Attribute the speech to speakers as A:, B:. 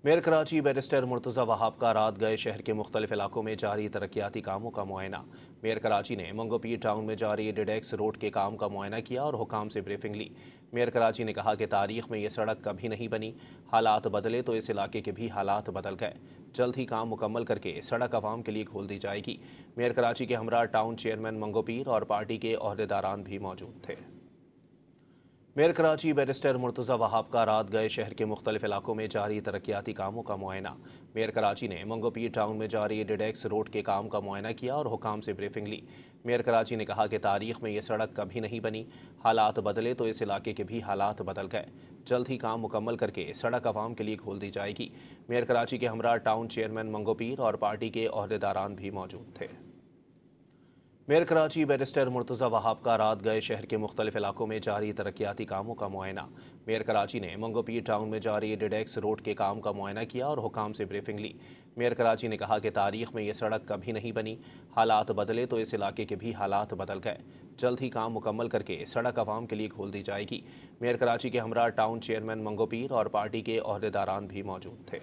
A: Mayor Karachi barrister Murtaza Wahab का रात गए शहर के मुख्तलिफ इलाकों में जारी तरक्याती कामों का मुआयना। मेयर कराची ने मंगोपीर टाउन में जारी डिडेक्स रोड के काम का मुआयना किया और हुकाम से ब्रीफिंग ली। मेयर कराची ने कहा कि तारीख में ये सड़क कभी नहीं बनी, हालात बदले तो इस इलाके के भी हालात बदल गए। जल्द ही काम मुकम्मल करके सड़क आवाम के लिए खोल दी जाएगी। मेयर कराची के हमरा टाउन चेयरमैन मंगोपीर और पार्टी के ओहदेदारान भी मौजूद थे। मेयर कराची बैरिस्टर मुर्तज़ा वहाब का रात गए शहर के मुख्तलिफ इलाकों में जारी तरक्याती कामों का मुआयना। मेयर कराची ने मंगोपीर टाउन में जारी डिडेक्स रोड के काम का मुआयना किया और हुकाम से ब्रीफिंग ली। मेयर कराची ने कहा कि तारीख में ये सड़क कभी नहीं बनी, हालात बदले तो इस इलाके के भी हालात बदल गए। जल्द ही काम मुकम्मल करके सड़क आवाम के लिए खोल दी जाएगी। मेयर कराची के हमरा टाउन चेयरमैन मंगोपीर और पार्टी के ओहदेदारान भी मौजूद थे। मेयर कराची बैरिस्टर मुर्तज़ा वहाब का रात गए शहर के मुख्तलिफ इलाकों में जारी तरक्याती कामों का मुआयना। मेयर कराची ने मंगोपीर टाउन में जारी डिडेक्स रोड के काम का मुआयना किया और हुकाम से ब्रीफिंग ली। मेयर कराची ने कहा कि तारीख में ये सड़क कभी नहीं बनी, हालात बदले तो इस इलाके के भी हालात बदल गए। जल्द ही काम मुकम्मल करके सड़क आवाम के लिए खोल दी जाएगी। मेयर कराची के हमरा टाउन चेयरमैन मंगोपीर और पार्टी के ओहदेदारान भी मौजूद थे।